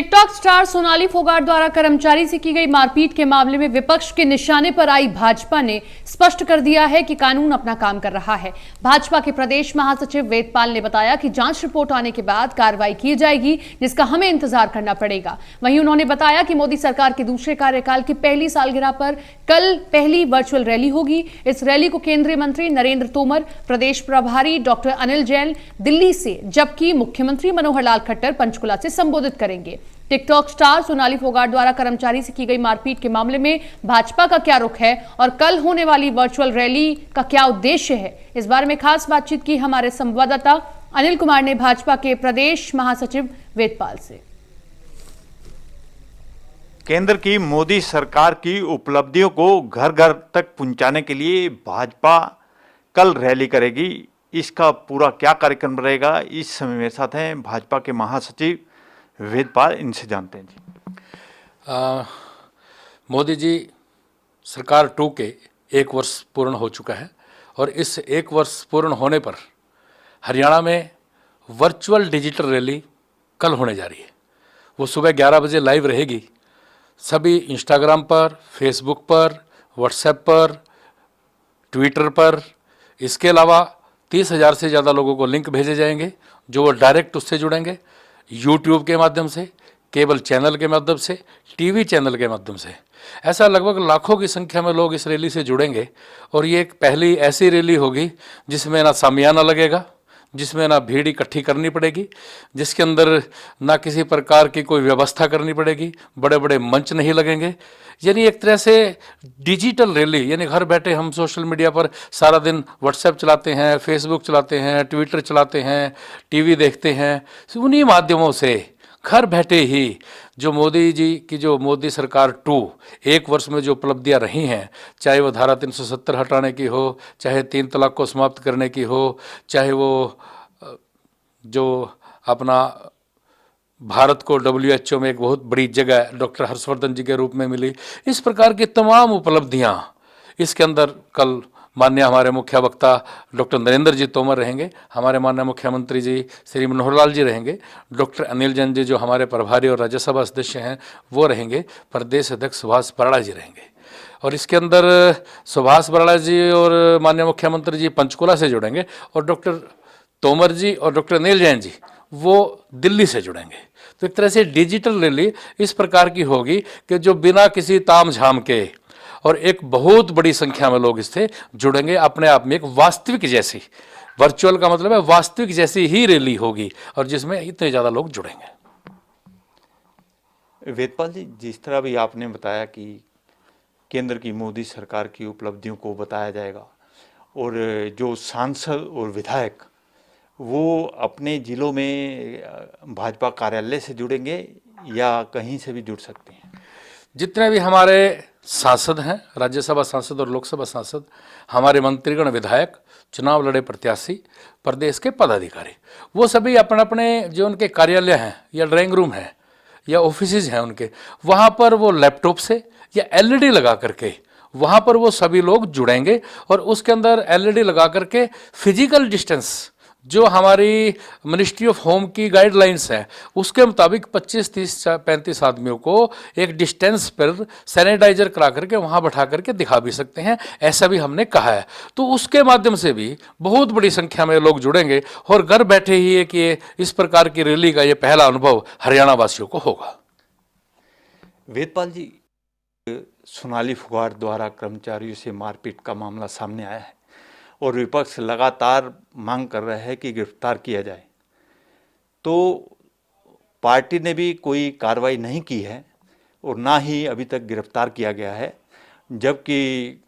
TikTok star Sonali Phogat द्वारा कर्मचारी से की गई मारपीट के मामले में विपक्ष के निशाने पर आई भाजपा ने स्पष्ट कर दिया है कि कानून अपना काम कर रहा है। भाजपा के प्रदेश महासचिव वेदपाल ने बताया कि जांच रिपोर्ट आने के बाद कार्रवाई की जाएगी, जिसका हमें इंतजार करना पड़ेगा। वहीं उन्होंने बताया कि मोदी सरकार के दूसरे कार्यकाल की पहली सालगिरह पर कल पहली वर्चुअल रैली होगी। इस रैली को केंद्रीय मंत्री नरेंद्र तोमर, प्रदेश प्रभारी डॉक्टर अनिल जैन दिल्ली से, जबकि मुख्यमंत्री मनोहर लाल खट्टर पंचकुला से संबोधित करेंगे। टिकटॉक स्टार सोनाली फोगाट द्वारा कर्मचारी से की गई मारपीट के मामले में भाजपा का क्या रुख है और कल होने वाली वर्चुअल रैली का क्या उद्देश्य है, इस बारे में खास बातचीत की हमारे संवाददाता अनिल कुमार ने भाजपा के प्रदेश महासचिव वेदपाल से। केंद्र की मोदी सरकार की उपलब्धियों को घर घर तक पहुंचाने के लिए भाजपा कल रैली करेगी। इसका पूरा क्या कार्यक्रम रहेगा, इस समय मेरे साथ हैं भाजपा के महासचिव वेदपाल, इनसे जानते हैं जी। मोदी जी सरकार 2 के 1 वर्ष पूर्ण हो चुका है और इस 1 वर्ष पूर्ण होने पर हरियाणा में वर्चुअल डिजिटल रैली कल होने जा रही है। वो सुबह 11 बजे लाइव रहेगी। सभी इंस्टाग्राम पर, फेसबुक पर, व्हाट्सएप पर, ट्विटर पर, इसके अलावा 30,000 से ज़्यादा लोगों को लिंक भेजे जाएंगे जो वो डायरेक्ट उससे जुड़ेंगे। यूट्यूब के माध्यम से, केबल चैनल के माध्यम से, टीवी चैनल के माध्यम से, ऐसा लगभग लाखों की संख्या में लोग इस रैली से जुड़ेंगे। और ये एक पहली ऐसी रैली होगी जिसमें ना सामियाना लगेगा, जिसमें ना भीड़ इकट्ठी करनी पड़ेगी, जिसके अंदर ना किसी प्रकार की कोई व्यवस्था करनी पड़ेगी, बड़े बड़े मंच नहीं लगेंगे। यानी एक तरह से डिजिटल रैली, यानी घर बैठे हम सोशल मीडिया पर सारा दिन व्हाट्सएप चलाते हैं, फेसबुक चलाते हैं, ट्विटर चलाते हैं, टीवी देखते हैं, उन्हीं माध्यमों से घर बैठे ही जो मोदी जी की, जो मोदी सरकार 2 1 वर्ष में जो उपलब्धियां रही हैं, चाहे वो धारा 370 हटाने की हो, चाहे 3 तलाक को समाप्त करने की हो, चाहे वो जो अपना भारत को WHO में एक बहुत बड़ी जगह डॉक्टर हर्षवर्धन जी के रूप में मिली, इस प्रकार की तमाम उपलब्धियां इसके अंदर कल माननीय हमारे मुख्य वक्ता डॉक्टर नरेंद्र जी तोमर रहेंगे, हमारे माननीय मुख्यमंत्री जी श्री मनोहर लाल जी रहेंगे, डॉक्टर अनिल जैन जी जो हमारे प्रभारी और राज्यसभा सदस्य हैं वो रहेंगे, प्रदेश अध्यक्ष सुभाष बराड़ा जी रहेंगे। और इसके अंदर सुभाष बराड़ा जी और माननीय मुख्यमंत्री जी पंचकुला से जुड़ेंगे और डॉक्टर तोमर जी और डॉक्टर अनिल जैन जी वो दिल्ली से जुड़ेंगे। तो एक तरह से डिजिटल रैली इस प्रकार की होगी कि जो बिना किसी ताम झाम के और एक बहुत बड़ी संख्या में लोग इससे जुड़ेंगे। अपने आप में एक वास्तविक जैसी, वर्चुअल का मतलब है वास्तविक जैसी ही रैली होगी और जिसमें इतने ज़्यादा लोग जुड़ेंगे। वेदपाल जी, जिस तरह भी आपने बताया कि केंद्र की मोदी सरकार की उपलब्धियों को बताया जाएगा और जो सांसद और विधायक वो अपने ज़िलों में भाजपा कार्यालय से जुड़ेंगे या कहीं से भी जुड़ सकते हैं। जितने भी हमारे सांसद हैं, राज्यसभा सांसद और लोकसभा सांसद, हमारे मंत्रीगण, विधायक, चुनाव लड़े प्रत्याशी, प्रदेश के पदाधिकारी, वो सभी अपने अपने जो उनके कार्यालय हैं या ड्राइंग रूम हैं या ऑफिसेज हैं उनके, वहाँ पर वो लैपटॉप से या LED लगा करके वहाँ पर वो सभी लोग जुड़ेंगे और उसके अंदर LED लगा करके फिजिकल डिस्टेंस जो हमारी मिनिस्ट्री ऑफ होम की गाइडलाइंस है उसके मुताबिक 25, 30, 35 आदमियों को एक डिस्टेंस पर सैनिटाइजर करा करके वहाँ बैठा करके दिखा भी सकते हैं, ऐसा भी हमने कहा है। तो उसके माध्यम से भी बहुत बड़ी संख्या में लोग जुड़ेंगे और घर बैठे ही एक ये इस प्रकार की रैली का ये पहला अनुभव हरियाणा वासियों को होगा। वेदपाल जी, सोनाली फोगाट द्वारा कर्मचारियों से मारपीट का मामला सामने आया है और विपक्ष लगातार मांग कर रहा है कि गिरफ्तार किया जाए, तो पार्टी ने भी कोई कार्रवाई नहीं की है और ना ही अभी तक गिरफ्तार किया गया है, जबकि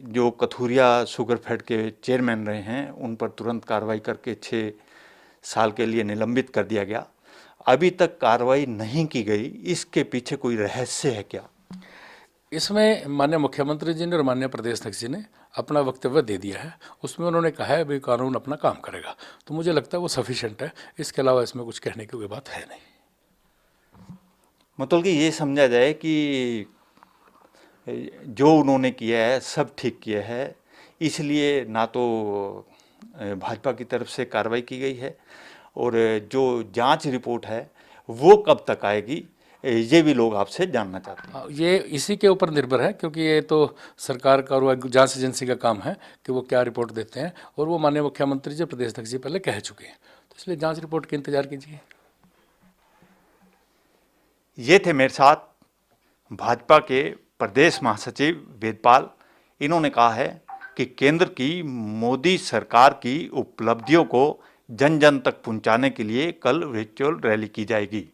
जो कथूरिया शुगर फैक्ट के चेयरमैन रहे हैं उन पर तुरंत कार्रवाई करके 6 साल के लिए निलंबित कर दिया गया। अभी तक कार्रवाई नहीं की गई, इसके पीछे कोई रहस्य है क्या? इसमें माननीय मुख्यमंत्री जी ने और माननीय प्रदेश अध्यक्ष जी ने अपना वक्तव्य दे दिया है। उसमें उन्होंने कहा है भाई कानून अपना काम करेगा, तो मुझे लगता है वो सफिशिएंट है। इसके अलावा इसमें कुछ कहने की कोई बात है नहीं। मतलब कि ये समझा जाए कि जो उन्होंने किया है सब ठीक किया है, इसलिए ना तो भाजपा की तरफ से कार्रवाई की गई है और जो जांच रिपोर्ट है वो कब तक आएगी, ये भी लोग आपसे जानना चाहते हैं। हाँ, ये इसी के ऊपर निर्भर है, क्योंकि ये तो सरकार का और जांच एजेंसी का काम है कि वो क्या रिपोर्ट देते हैं, और वो माननीय मुख्यमंत्री जी, प्रदेश अध्यक्ष जी पहले कह चुके हैं, तो इसलिए जांच रिपोर्ट का इंतजार कीजिए। ये थे मेरे साथ भाजपा के प्रदेश महासचिव वेदपाल। इन्होंने कहा है कि केंद्र की मोदी सरकार की उपलब्धियों को जन जन तक पहुंचाने के लिए कल वर्चुअल रैली की जाएगी।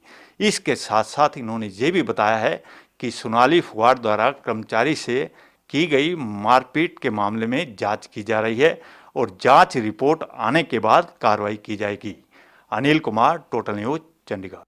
इसके साथ साथ इन्होंने ये भी बताया है कि सोनाली फोगाट द्वारा कर्मचारी से की गई मारपीट के मामले में जांच की जा रही है और जांच रिपोर्ट आने के बाद कार्रवाई की जाएगी। Anil Kumar, total news, Chandigarh.